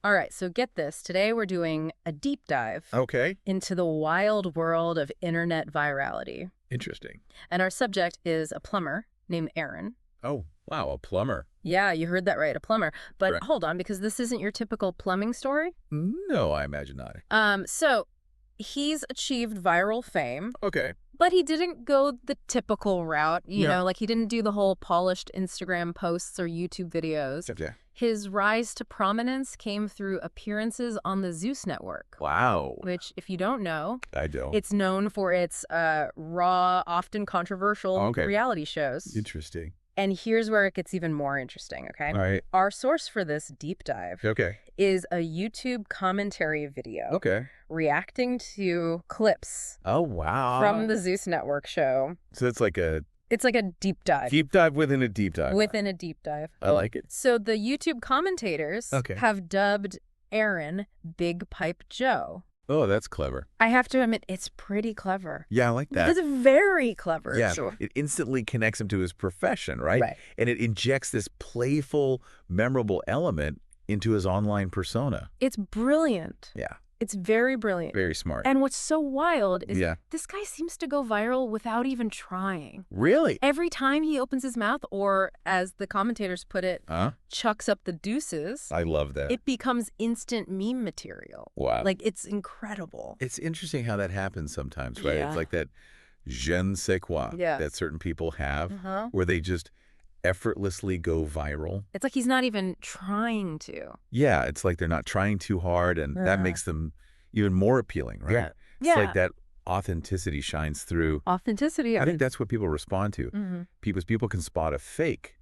All right, so get this. Today we're doing a deep dive Okay. into the wild world of internet virality. Interesting. And our subject is a plumber named Aaron. Oh, wow, a plumber. Yeah, you heard that right, a plumber. But Correct. hold on, because this isn't your typical plumbing story. No, I imagine not. So he's achieved viral fame, Okay. but he didn't go the typical route, Yeah. like he didn't do the whole polished Instagram posts or YouTube videos. Yeah. His rise to prominence came through appearances on the Zeus network. Wow. Which, if you don't know, I don't. it's known for its raw, often controversial Okay. reality shows. Interesting. And here's where it gets even more interesting, okay? All right. Our source for this deep dive Okay. is a YouTube commentary video Okay. reacting to clips Oh, wow. from the Zeus network show. So it's like a It's like a deep dive. deep dive within a deep dive. Within a deep dive. I like it. So the YouTube commentators Okay. have dubbed Aaron Big Pipe Joe. Oh, that's clever. I have to admit, it's pretty clever. Yeah, I like that. It's very clever. Yeah, Sure. it instantly connects him to his profession, right? Right. And it injects this playful, memorable element into his online persona. It's brilliant. Yeah, It's very brilliant. very smart. And what's so wild is Yeah. this guy seems to go viral without even trying. Really? Every time he opens his mouth, or as the commentators put it, Huh? chucks up the deuces, I love that. it becomes instant meme material. Wow. Like, it's incredible. It's interesting how that happens sometimes, right? Yeah. It's like that je ne sais quoi Yeah. that certain people have Uh-huh. where they just effortlessly go viral. It's like he's not even trying to. Yeah, it's like they're not trying too hard, and that Yeah. makes them even more appealing, right? Yeah. It's Yeah. like that authenticity shines through. Authenticity. I think that's what people respond to. Mhm. People can spot a fake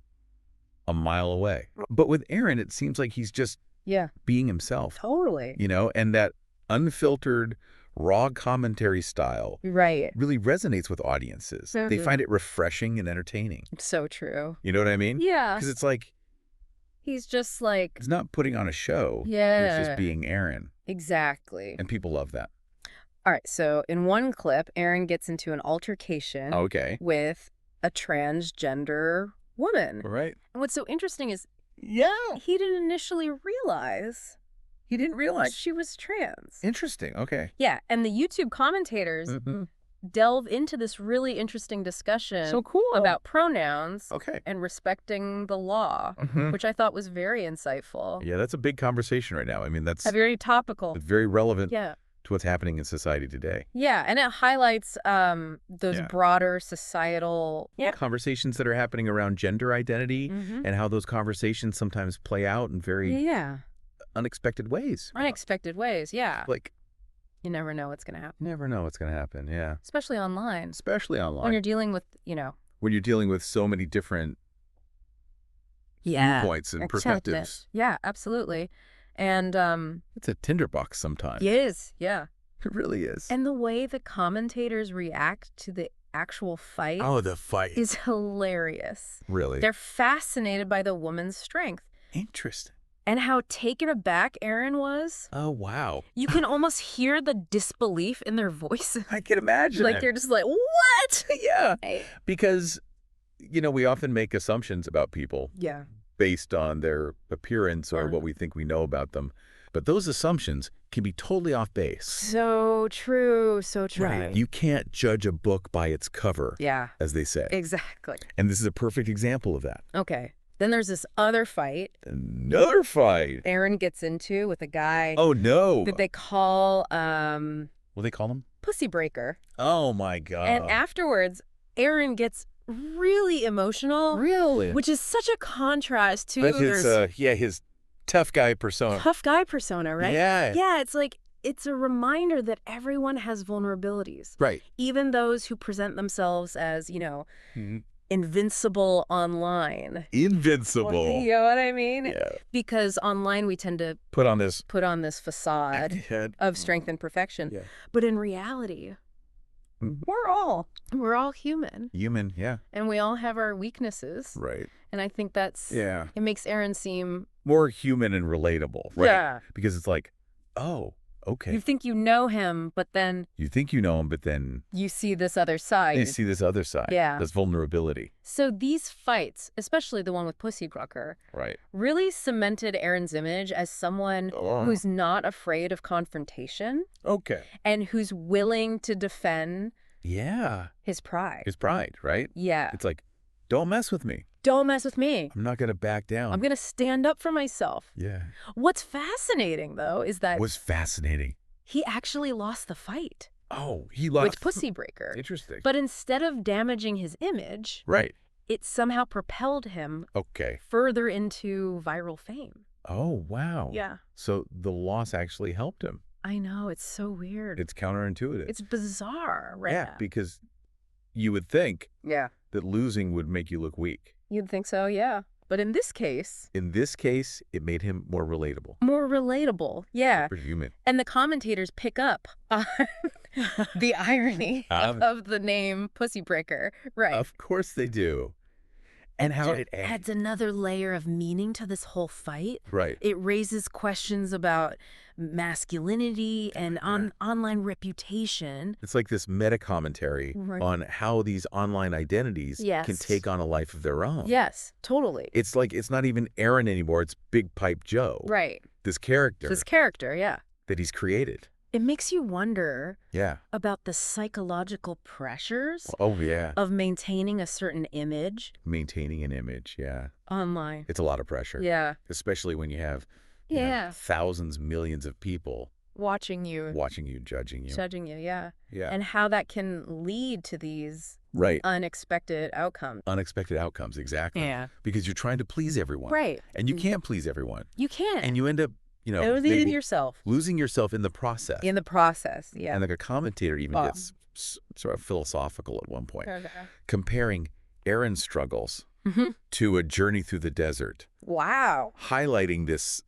a mile away. But with Aaron, it seems like he's just Yeah. being himself, Totally. and that unfiltered, raw commentary style Right. really resonates with audiences. They Mhm. find it refreshing and entertaining. So true. You know what I mean? Yeah. Because it's like, He's just like, he's not putting on a show. yeah. He's just being Aaron. Exactly. And people love that. All right. So in one clip, Aaron gets into an altercation Okay. with a transgender woman. Right. And what's so interesting is Yeah. he didn't initially realize He didn't realize. she was trans. Interesting. Okay. Yeah. And the YouTube commentators Mhm. delve into this really interesting discussion So cool. about pronouns Okay. and respecting the law, Mhm. which I thought was very insightful. Yeah, that's a big conversation right now. I mean, that's Very topical. very relevant Yeah. to what's happening in society today. Yeah, and it highlights those Yeah. broader societal Conversations that are happening around gender identity Mhm. and how those conversations sometimes play out in very Yeah. unexpected ways. Unexpected ways, yeah. Like, You never know what's going to happen, you never know what's going to happen. Yeah. especially online. Especially online. When you're dealing with, When you're dealing with so many different viewpoints and perspectives. Yeah, absolutely. And It's a tinderbox sometimes. it is, yeah. It really is. And the way the commentators react to the actual fight Oh, the fight. is hilarious. Really? They're fascinated by the woman's strength Interesting. and how taken aback Aaron was. Oh, wow. You can almost hear the disbelief in their voices. I can imagine. Like they're just like, what? yeah. Right. Because, we often make assumptions about people Yeah. based on their appearance or Uh-huh. what we think we know about them. But those assumptions can be totally off base. So true. So true. Right. You can't judge a book by its cover, Yeah, as they say. exactly. And this is a perfect example of that. Okay. Then there's this other fight Another fight. Aaron gets into with a guy Oh, no. that they call What do they call them? Pussy Breaker. Oh, my God. And afterwards, Aaron gets really emotional, Really? which is such a contrast to But his, there's his tough guy persona. tough guy persona, right? Yeah. Yeah, it's like, it's a reminder that everyone has vulnerabilities. Right. Even those who present themselves as, Mhm. invincible online. Invincible. You know what I mean? Yeah. Because online we tend to Put on this. put on this facade head. of strength and perfection. Yeah. But in reality, Mhm. we're all human. Human. Yeah. And we all have our weaknesses. Right. And I think that's, Yeah. it makes Aaron seem, More human and relatable. Right. yeah, Because it's like, oh, Okay. You think you know him, but then You think you know him, but then you see this other you side. see this other side. Yeah. This vulnerability. So these fights, especially the one with Pussybroker, Right. really cemented Aaron's image as someone who's not afraid of confrontation Okay. and who's willing to defend Yeah. his pride. His pride, right? Yeah. It's like, don't mess with me. Don't mess with me. I'm not going to back down. I'm going to stand up for myself. Yeah. What's fascinating, though, is that Was fascinating. he actually lost the fight Oh, he lost. with Pussybreaker. Interesting. But instead of damaging his image, Right. it somehow propelled him Okay. further into viral fame. Oh, wow. Yeah. So the loss actually helped him. I know. It's so weird. It's counterintuitive. It's bizarre right yeah, now. because you would think Yeah. that losing would make you look weak. You'd think so, yeah. But in this case, In this case, it made him more relatable. more relatable. Yeah. More human. And the commentators pick up on the irony Um, of the name Pussybreaker. Right. Of course they do. And how It it adds. adds another layer of meaning to this whole fight. Right. It raises questions about masculinity and online reputation. It's like this meta commentary Right. on how these online identities can Yes. take on a life of their own. Yes, totally. It's like it's not even Aaron anymore. It's Big Pipe Joe. Right. This character This character, yeah. that he's created. It makes you wonder Yeah. about the psychological pressures Oh, yeah. of maintaining a certain image Maintaining an image. Yeah. online. It's a lot of pressure. Yeah. Especially when you have you know, Yeah. thousands, millions of people Watching you, watching you, judging you. judging you, yeah. Yeah. And how that can lead to these Right. unexpected outcomes. Unexpected outcomes. Exactly. Yeah. Because you're trying to please everyone. Right. And you can't please everyone. You can't. And you end up, Losing maybe yourself. losing yourself in the process. In the process, yeah. And like a commentator even Oh. gets sort of philosophical at one point, Okay. comparing Aaron's struggles Mhm. to a journey through the desert, Wow. highlighting this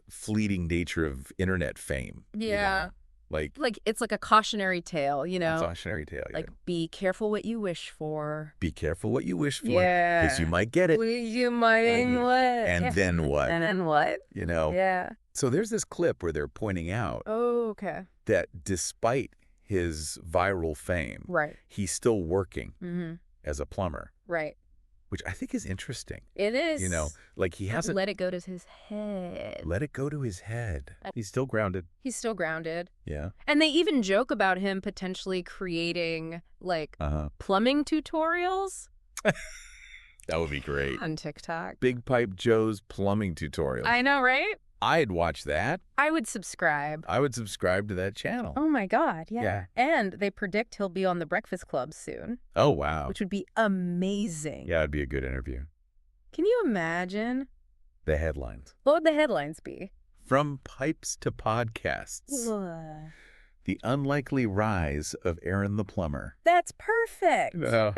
fleeting nature of internet fame. Yeah. Like Like, it's like a cautionary tale, you know? cautionary tale. Like, be careful what you wish for. be careful what you wish for, Yeah. because you might get it. You might, And- what? And Yeah. then what? And then what? You know? Yeah. So there's this clip where they're pointing out Oh, okay. that despite his viral fame, Right. he's still working Mm-hmm. as a plumber, Right. which I think is interesting. It is. You know, like he hasn't let it go to his head. let it go to his head. He's still grounded. He's still grounded. Yeah. And they even joke about him potentially creating, like, Uh-huh. plumbing tutorials That would be great. on TikTok. Big Pipe Joe's plumbing tutorial. I know, right? I'd watch that. I would subscribe. I would subscribe to that channel. Oh, my God. Yeah. Yeah. And they predict he'll be on The Breakfast Club soon, Oh, wow. which would be amazing. Yeah, it'd be a good interview. Can you imagine? The headlines. What would the headlines be? From pipes to podcasts. Ugh. The unlikely rise of Aaron the plumber. That's perfect. Oh,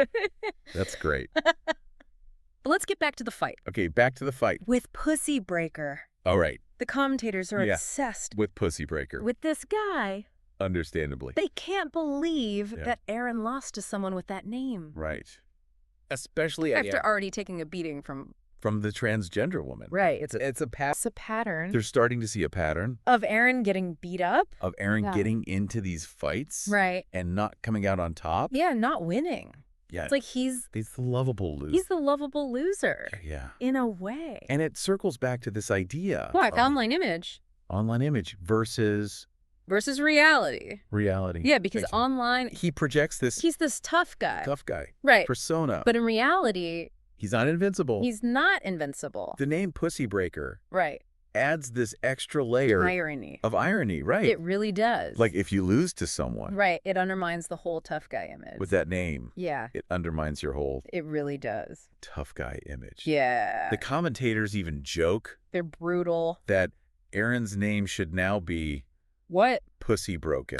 that's great. But let's get back to the fight. Okay, back to the fight. With Pussybreaker, All right, the commentators are Yeah. obsessed with Pussybreaker. with this guy. Understandably. They can't believe Yeah. that Aaron lost to someone with that name. Right. Especially After already taking a beating from... from the transgender woman. Right. It's a pattern. It's a pattern They're starting to see a pattern of Aaron getting beat up. of Aaron Yeah. getting into these fights Right. and not coming out on top. Yeah, not winning. Yeah. It's like he's He's the lovable loser. the lovable loser Yeah. in a way. And it circles back to this idea What? of Online image online image versus versus reality. reality. Yeah, because Makes sense. online, He projects this he's this tough guy. tough guy Right. persona. But in reality, He's not invincible. he's not invincible. The name Pussybreaker Right. adds this extra layer Irony. of irony, right? It really does. Like if you lose to someone Right. It undermines the whole tough guy image. with that name, Yeah, it undermines your whole it really does. tough guy image. Yeah. The commentators even joke They're brutal. that Aaron's name should now be What? Pussy Broken,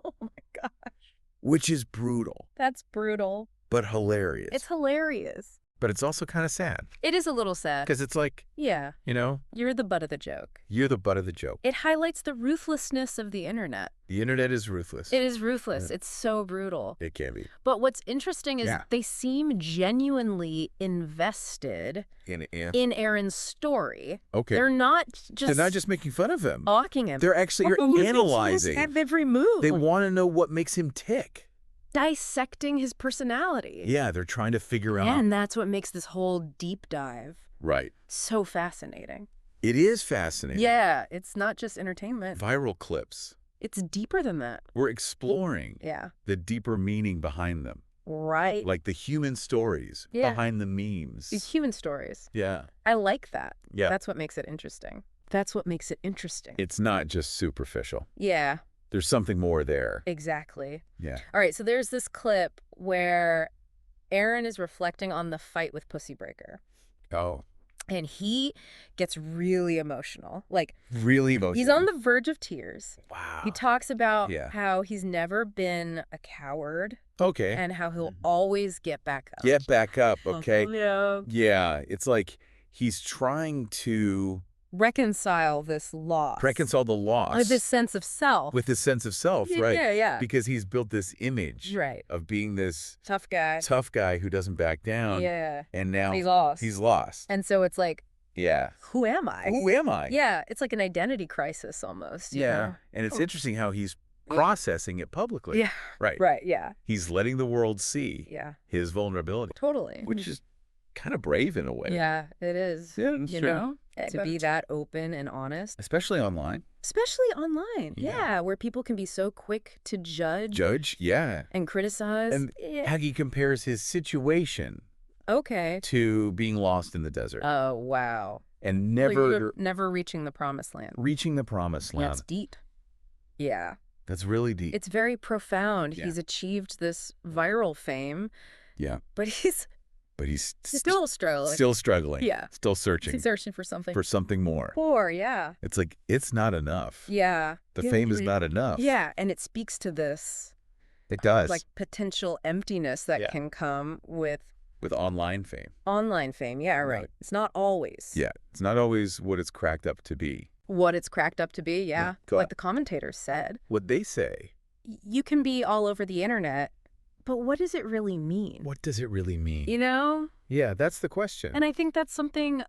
Oh my gosh. which is brutal, That's brutal. but hilarious. It's hilarious. But it's also kind of sad. It is a little sad. Because it's like, Yeah. you know, You're the butt of the joke. you're the butt of the joke. It highlights the ruthlessness of the internet. The internet is ruthless. It is ruthless. It's so brutal. It can be. But what's interesting is Yeah. they seem genuinely invested In Aaron's story. Okay. They're not They're not just making fun of him. mocking him. They're actually analyzing. At every move. They want to know what makes him tick. Dissecting his personality. Yeah, they're trying to figure out. And that's what makes this whole deep dive Right. so fascinating. It is fascinating. Yeah, it's not just entertainment. Viral clips. It's deeper than that. We're exploring Yeah. the deeper meaning behind them. Right. Like the human stories Yeah. behind the memes. These human stories. Yeah. I like that. Yeah. That's what makes it interesting. That's what makes it interesting. It's not just superficial. Yeah, There's something more there. exactly. Yeah. All right, so there's this clip where Aaron is reflecting on the fight with Pussy Breaker. Oh. And he gets really emotional. Like, Really emotional. he's on the verge of tears. Wow. He talks about Yeah. how he's never been a coward Okay. and how he'll always get back up. Get back up, okay? Yeah. Yeah. It's like he's trying to Reconcile this loss. reconcile the loss Or this sense of self. with his sense of self, Yeah, right? yeah, yeah. Because he's built this image Right. of being this Tough guy. tough guy who doesn't back down. Yeah. And now He's lost. He's lost. And so it's like, Yeah. who am I? Who am I? Yeah, it's like an identity crisis almost. you Yeah. know? And it's interesting how he's processing it publicly. Yeah. Right. Right, yeah. He's letting the world see Yeah. his vulnerability, Totally. which is kind of brave in a way. Yeah, it is. Yeah, that's you true. know, to be that open and honest, Especially online. especially online. Yeah. Yeah, where people can be so quick to judge Yeah. and criticize. And Yeah. how he compares his situation Okay. to being lost in the desert Oh, wow. and So never you're never reaching the promised land. reaching the promised land. That's deep. Yeah. That's really deep. It's very profound. Yeah. He's achieved this viral fame, Yeah. but he's But he's still struggling. still struggling. Yeah. Still searching He's searching for something. for something more. More, yeah. It's like, it's not enough. Yeah. The fame is not enough. Yeah, and it speaks to this It does. like potential emptiness that Yeah. can come with with online fame. online fame. Yeah, right. Right. It's not always Yeah. It's not always what it's cracked up to be. what it's cracked up to be. Yeah. Go Like on. the commentators said, What they say. You can be all over the internet, but what does it really mean? What does it really mean? You know? Yeah, that's the question. And I think that's something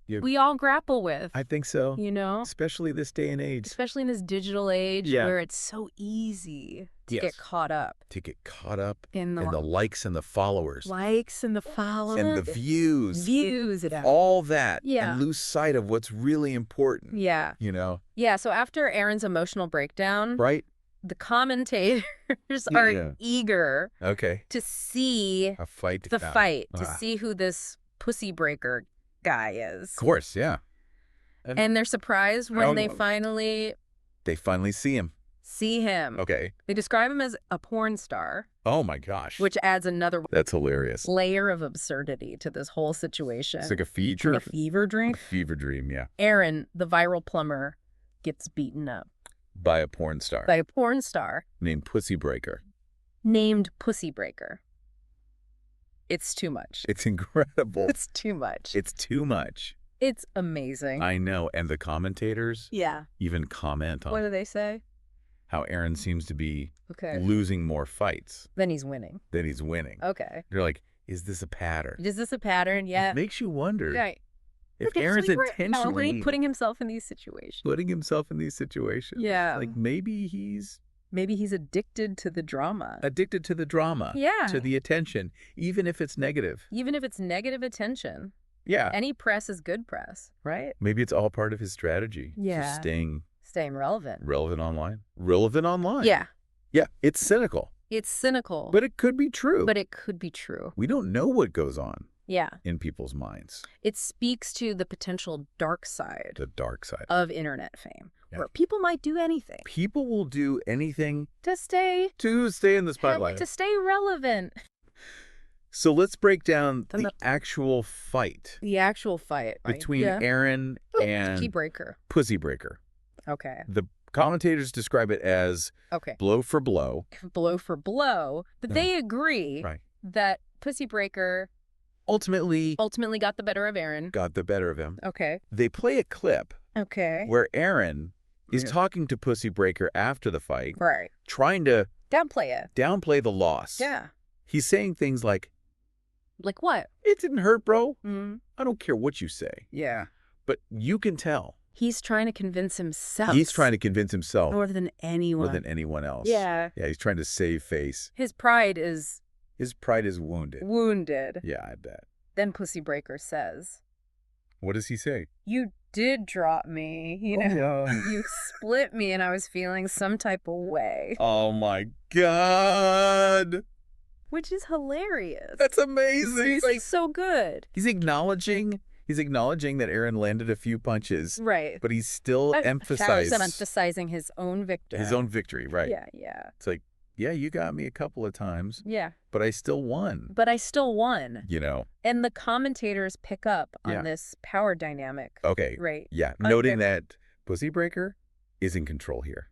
You- we all grapple with, I think so. you know? Especially this day and age. Especially in this digital age Yeah. where it's so easy to Yes. get caught up To get caught up in the, in the likes and the followers. likes and the followers And the views. views. All that. Yeah. And lose sight of what's really important. Yeah. You know? Yeah. So after Aaron's emotional breakdown, Right? the commentators are Yeah. eager Okay. to see A fight. the fight, to Ah. see who this pussy breaker guy is. Of course, yeah. And they're surprised when they finally They finally see him. see him. Okay. They describe him as a porn star, Oh my gosh. which adds another That's hilarious. layer of absurdity to this whole situation. It's like a feature. a fever dream. A fever dream, yeah. Aaron, the viral plumber, gets beaten up By a porn star by a porn star named Pussy Breaker. named Pussy Breaker. It's too much. It's incredible. It's too much. It's too much. It's amazing. I know. And the commentators Yeah. even comment What on do they say? how Aaron seems to be Okay. losing more fights Then he's winning. than he's winning. Okay. They're like, is this a pattern? Is this a pattern? Yeah. It makes you wonder Right. if Aaron's intentionally putting himself in these situations. putting himself in these situations. Yeah. Like maybe he's Maybe he's addicted to the drama. addicted to the drama. Yeah. To the attention, even if it's negative. Even if it's negative attention. Yeah. Any press is good press, right? Maybe it's all part of his strategy. Yeah. Just staying Staying relevant. relevant online. Relevant online. Yeah. Yeah. It's cynical, It's cynical. but it could be true. But it could be true. We don't know what goes on Yeah. in people's minds. It speaks to the potential dark side The dark side. of internet fame, Yeah. where people might do anything People will do anything to stay in the spotlight. to stay relevant. So let's break down Then the actual fight The actual fight right? between Yeah. Aaron and Key breaker. Pussy Breaker. Okay. The commentators describe it as Okay. blow for blow. Blow for blow, but they agree Right. that Pussy Breaker ultimately Ultimately got the better of Aaron. got the better of him. Okay. They play a clip Okay. where Aaron is talking to Pussy Breaker after the fight, Right. trying to Downplay it. downplay the loss. Yeah. He's saying things like, Like what? it didn't hurt, bro. Mm. I don't care what you say. Yeah. But you can tell. He's trying to convince himself. He's trying to convince himself more than anyone. more than anyone else. Yeah. Yeah, he's trying to save face. His pride is His pride is wounded. wounded. Yeah, I bet. Then Pussy Breaker says, What does he say? "You did drop me. You know, you split me, and I was feeling some type of way." Oh my God. Which is hilarious. That's amazing. It's so good. He's acknowledging that Aaron landed a few punches, Right. but he's still emphasizing his own victory. his own victory, right? Yeah, yeah. It's like, yeah, you got me a couple of times, Yeah. but I still won. But I still won. You know? And the commentators pick up on Yeah. this power dynamic. Okay. Right. Yeah, noting that Pussy Breaker is in control here.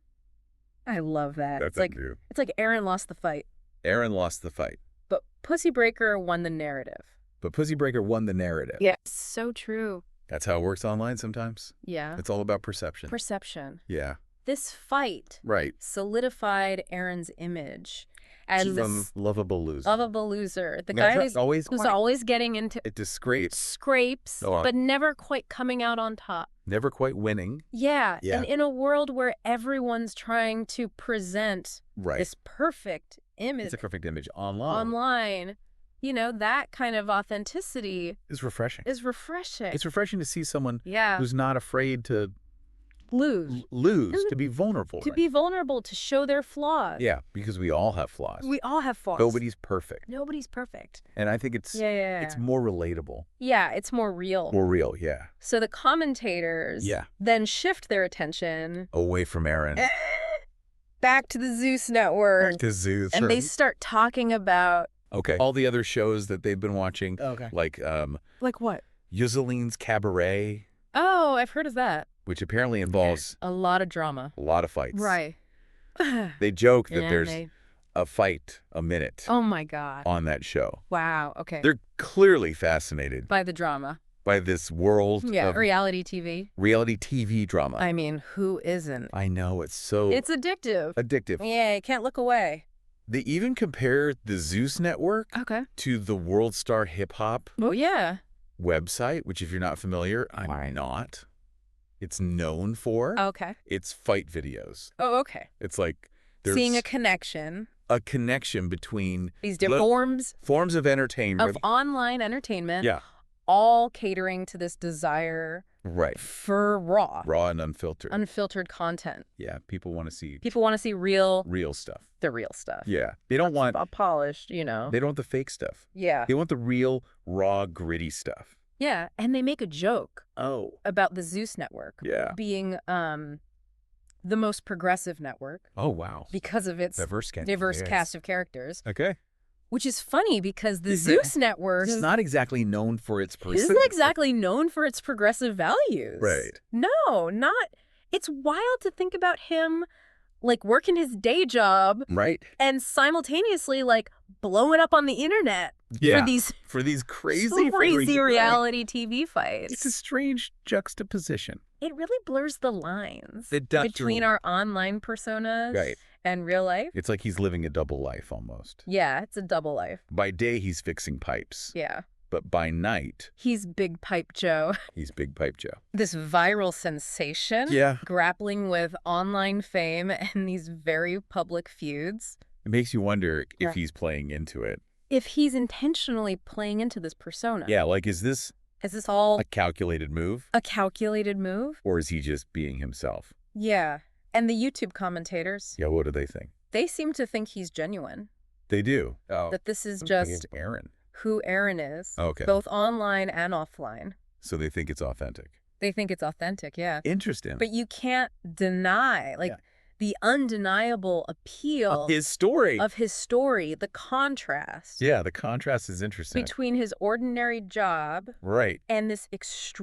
I love that. That's it's like Aaron lost the fight, Aaron lost the fight, but Pussy Breaker won the narrative. but Pussy Breaker won the narrative. Yeah. So true. That's how it works online sometimes. Yeah. It's all about perception. Perception. Yeah. This fight Right. solidified Aaron's image as From this lovable loser. lovable loser. The That's guy right. who's always getting into It disgrace. scrapes, Oh, but never quite coming out on top. Never quite winning. Yeah. Yeah. And in a world where everyone's trying to present Right. this perfect image It's a perfect image online. online, you know, that kind of authenticity It's refreshing. is refreshing. It's refreshing to see someone yeah. who's not afraid to Lose. lose, to be vulnerable. To right? be vulnerable, to show their flaws. Yeah, because we all have flaws. We all have flaws. Nobody's perfect. Nobody's perfect. And I think it's Yeah. it's more relatable. Yeah, it's more real. More real, yeah. So the commentators Yeah. then shift their attention Away from Aaron. back to the Zeus network. To Zeus. And they start talking about Okay. All the other shows that they've been watching, Okay. like like what? Yuzeline's Cabaret, Oh, I've heard of that. which apparently involves A lot of drama. a lot of fights. Right. They joke that And there's a fight a minute oh my God. on that show. Wow. Okay. They're clearly fascinated By the drama. by this world Yeah. of Reality TV. reality TV drama. I mean, who isn't? I know, it's so It's addictive. addictive. Yeah, you can't look away. They even compare the Zeus Network Okay. to the World Star Hip Hop Oh, yeah. website, which if you're not familiar, I'm Right. not. It's known for Okay. its fight videos. Oh, okay. It's like there's Seeing a connection. a connection between These different forms of entertainment. of online entertainment. Yeah, All catering to this desire right. for raw, Raw and unfiltered. unfiltered content. Yeah, people want to see People want to see real, real stuff. the real stuff. Yeah, they don't want Polished, you know. they don't want the fake stuff. Yeah. They want the real, raw, gritty stuff. Yeah. And they make a joke Oh, about the Zeus network yeah. being the most progressive network Oh, wow. because of its Diverse cast of characters, Okay. which is funny because the Is Zeus network It's not exactly known for its isn't exactly known for its progressive values. Right. No, not. It's wild to think about him like working his day job Right. and simultaneously like blowing up on the internet Yeah. for these crazy reality TV fights. It's a strange juxtaposition. It really blurs the lines It does. between our online personas Right. and real life. It's like he's living a double life almost. Yeah, it's a double life. By day, he's fixing pipes. Yeah. But by night, He's Big Pipe Joe. he's Big Pipe Joe. This viral sensation. Yeah. Grappling with online fame and these very public feuds. It makes you wonder Yeah. if he's playing into it. If he's intentionally playing into this persona. Yeah, like, is this Is this all a calculated move? a calculated move? Or is he just being himself? Yeah. And the YouTube commentators, Yeah, what do they think? they seem to think he's genuine. They do. Oh. That this is I think just it's Aaron. who Aaron is. Okay. Both online and offline. So they think it's authentic. They think it's authentic, yeah. Interesting. But you can't deny, like, Yeah. the undeniable appeal His story. of his story, the contrast Yeah, the contrast is interesting. between his ordinary job Right. and this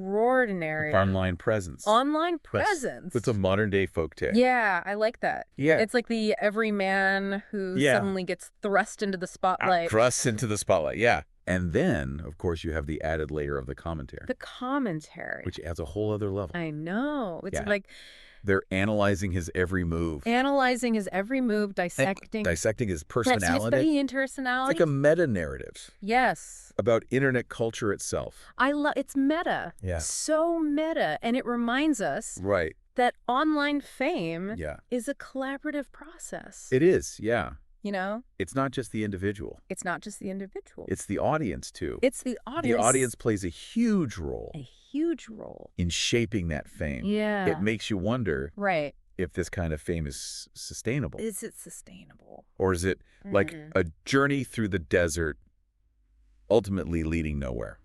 extraordinary Online presence. online presence. It's a modern day folk tale. Yeah, I like that. Yeah. It's like the everyman who Yeah. suddenly gets thrust into the spotlight. Thrust into the spotlight. Yeah. And then, of course, you have the added layer of the commentary, The commentary. which adds a whole other level. I know. It's Yeah. like They're analyzing his every move. analyzing his every move, dissecting Dissecting his his personality. It's personality. like a meta-narrative Yes. about internet culture itself. I love it's meta. Yeah. So meta. And it reminds us Right. that online fame Yeah. is a collaborative process. It is, yeah. You know? It's not just the individual. It's not just the individual. It's the audience, too. It's the audience. The audience plays a huge role A huge role. in shaping that fame. Yeah. It makes you wonder Right. if this kind of fame is sustainable. Is it sustainable? Or is it like Mhm. a journey through the desert, ultimately leading nowhere?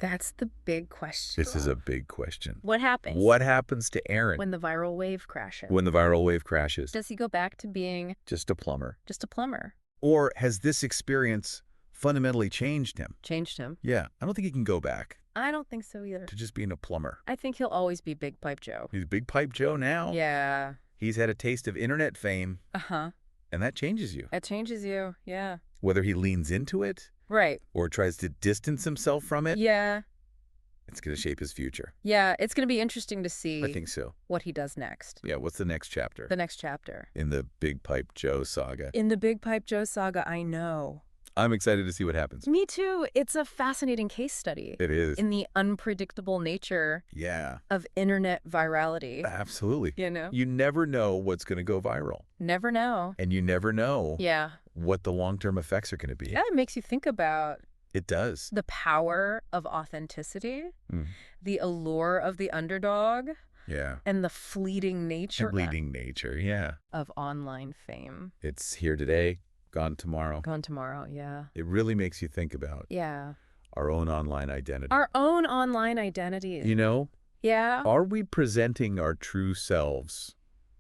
That's the big question. This is a big question. What happens? What happens to Aaron when the viral wave crashes? when the viral wave crashes? Does he go back to being Just a plumber. just a plumber? Or has this experience fundamentally changed him? Changed him? Yeah, I don't think he can go back I don't think so either. to just being a plumber. I think he'll always be Big Pipe Joe. He's Big Pipe Joe now. Yeah. He's had a taste of internet fame, Uh-huh. and that changes you. It changes you. Yeah. Whether he leans into it Right. or tries to distance himself from it, Yeah. it's going to shape his future. Yeah. It's going to be interesting to see I think so. what he does next. Yeah, what's the next chapter The next chapter. in the Big Pipe Joe saga? In the Big Pipe Joe saga, I know. I'm excited to see what happens. Me too. It's a fascinating case study It is. in the unpredictable nature Yeah, of internet virality. absolutely. You know? You never know what's going to go viral. Never know. And you never know Yeah. what the long-term effects are going to be. Yeah, it makes you think about It does. the power of authenticity, Mm. the allure of the underdog, Yeah. and the fleeting nature And bleeding nature, yeah. of online fame. It's here today, gone tomorrow. Gone tomorrow, yeah. It really makes you think about Yeah. our own online identity. Our own online identity. You know, Yeah. are we presenting our true selves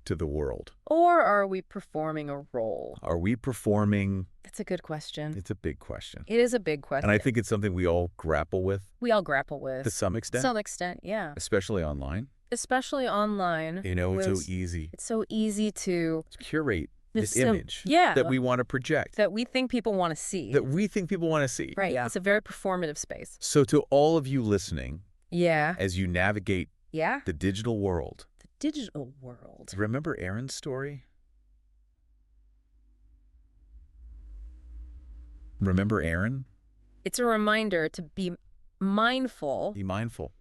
to the world? Or are we performing a role? Are we performing? That's a good question. It's a big question. It is a big question. And I think it's something we all grapple with we all grapple with. to some extent, To some extent, yeah. especially online. Especially online. You know, it's with- so easy It's so easy to to curate this sim- image yeah. that we want to project, that we think people want to see. that we think people want to see. Right. Yeah. It's a very performative space. So to all of you listening, Yeah. as you navigate Yeah. the digital world, The digital world. remember Aaron's story? Remember Aaron? It's a reminder to be mindful Be mindful.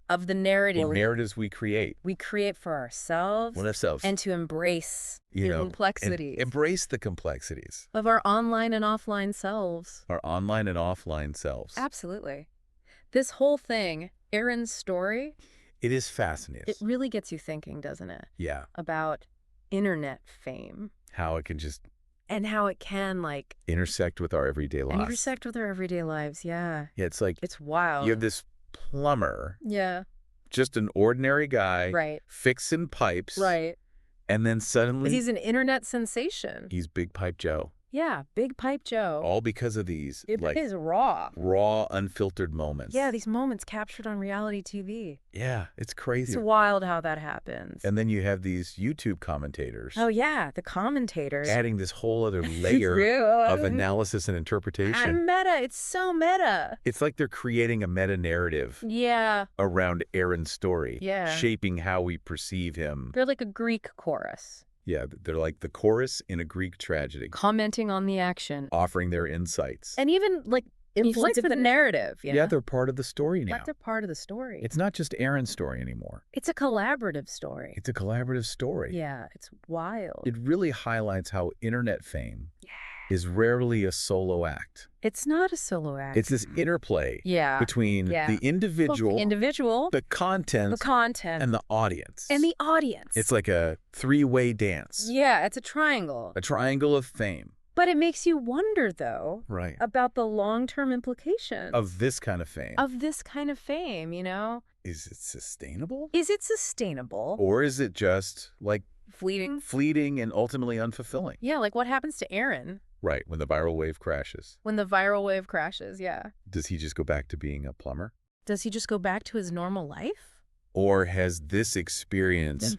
of the narrative What narratives we create. we create for ourselves What ourselves. and to embrace You the know, complexities embrace the complexities. of our online and offline selves. Our online and offline selves. Absolutely. This whole thing, Aaron's story, It is fascinating. it really gets you thinking, doesn't it? Yeah. About internet fame How it can just and how it can like intersect with our everyday lives. intersect with our everyday lives. Yeah. Yeah, it's like It's wild. you have this plumber, Yeah. just an ordinary guy, Right. fixing pipes. Right. And then suddenly He's an internet sensation. he's Big Pipe Joe. Yeah. Big Pipe Joe. All because of these It like is raw. raw, unfiltered moments. Yeah, these moments captured on reality TV. Yeah, it's It's crazy. wild how that happens. And then you have these YouTube commentators Oh, yeah, the commentators. adding this whole other layer of analysis and interpretation. And meta. It's so meta. It's like they're creating a meta-narrative Yeah. around Aaron's story, Yeah. shaping how we perceive him. They're like a Greek chorus, Yeah, they're like the chorus in a Greek tragedy, commenting on the action. offering their insights. And even like influence the narrative. You Yeah, know? they're part of the story now. Like they're part of the story. It's not just Aaron's story anymore. It's a collaborative story. It's a collaborative story. Yeah, it's wild. It really highlights how internet fame is rarely a solo act. It's not a solo act. It's this interplay yeah. between Yeah. the individual, Both the individual, the content, the content, and the audience. and the audience. It's like a three-way dance, yeah, it's a triangle. a triangle of fame. But it makes you wonder, though, Right. about the long-term implications Of this kind of fame. of this kind of fame, you know? Is it sustainable? Is it sustainable? Or is it just like Fleeting? fleeting and ultimately unfulfilling? Yeah, like what happens to Aaron Right, when the viral wave crashes. when the viral wave crashes? Yeah. Does he just go back to being a plumber? Does he just go back to his normal life? Or has this experience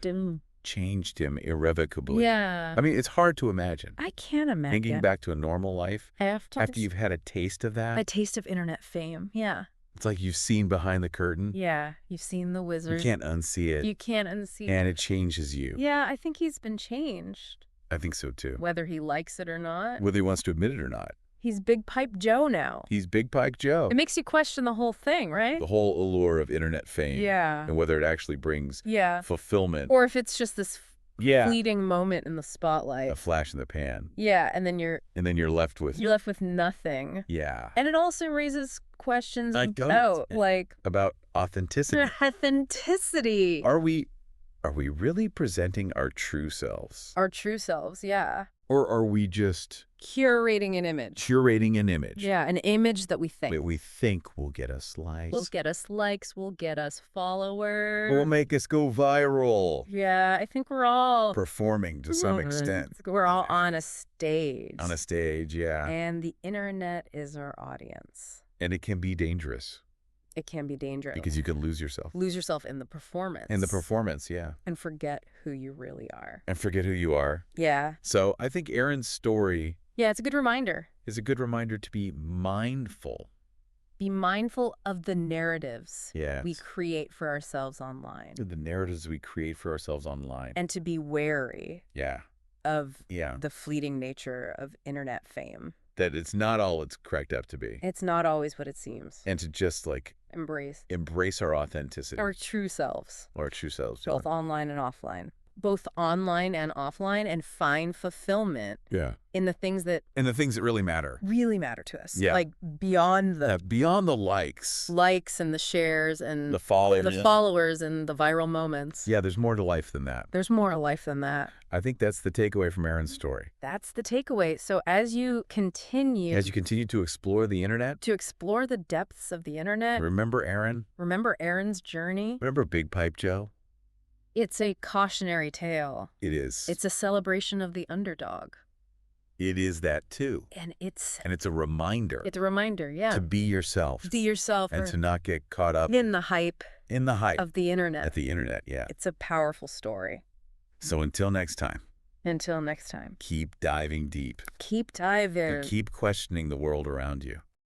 changed him irrevocably. Yeah. I mean, it's hard to imagine. I can't Thinking imagine. back to a normal life After you've had a taste of that, a taste of internet fame. Yeah. it's like you've seen behind the curtain. Yeah. You've seen the You wizard. can't unsee it, You can't unsee and it. it changes you. Yeah, I think he's been changed, I think so, too. whether he likes it or not. Whether he wants to admit it or not. He's Big Pipe Joe now. He's Big Pike Joe. It makes you question the whole thing, right? The whole allure of internet fame. Yeah. And whether it actually brings Yeah. fulfillment. Or if it's just this Yeah. fleeting moment in the spotlight. A flash in the pan. Yeah, and then you're left with... nothing. Yeah. And it also raises questions I don't- about, like, About authenticity. authenticity. Are we really presenting our true selves? Our true selves, yeah. Or are we just Curating an image. curating an image? Yeah, an image that we think. We think will get us likes. Will get us likes, will get us followers. Will make us go viral. Yeah, I think we're all... Performing to some extent. We're all on a stage. On a stage, yeah. And the internet is our audience. And it can be dangerous. It can be dangerous. Because you could lose yourself. Lose yourself in the performance. In the performance, yeah. And forget who you really are. And forget who you are. Yeah. So I think Aaron's story... Yeah, it's a good reminder. ...is a good reminder to be mindful. Be mindful of the narratives Yes. we create for ourselves online. The narratives we create for ourselves online. And to be wary Yeah. of Yeah. the fleeting nature of internet fame. That it's not all it's cracked up to be. It's not always what it seems. And to just, like... Embrace our authenticity. our true selves. Or our true selves. Yeah. Both online and offline. Both online and offline, and find fulfillment Yeah. in the things that And the things that really matter. really matter to us. Yeah. Like beyond the Beyond the likes. likes and the shares and The followers. the followers and the viral moments. Yeah, there's more to life than that. There's more to life than that. I think that's the takeaway from Aaron's story. That's the takeaway. So as you continue As you continue to explore the internet, to explore the depths of the internet, remember Aaron? remember Aaron's journey. Remember Big Pipe Joe? It's a cautionary tale. It is. It's a celebration of the underdog. It is that too. And it's a reminder. a reminder, yeah. To be yourself. Be yourself And to not get caught up in the hype in the hype of the internet. at the internet, yeah. It's a powerful story. So until next time, Until next time. keep diving deep. Keep diving. And keep questioning the world around you.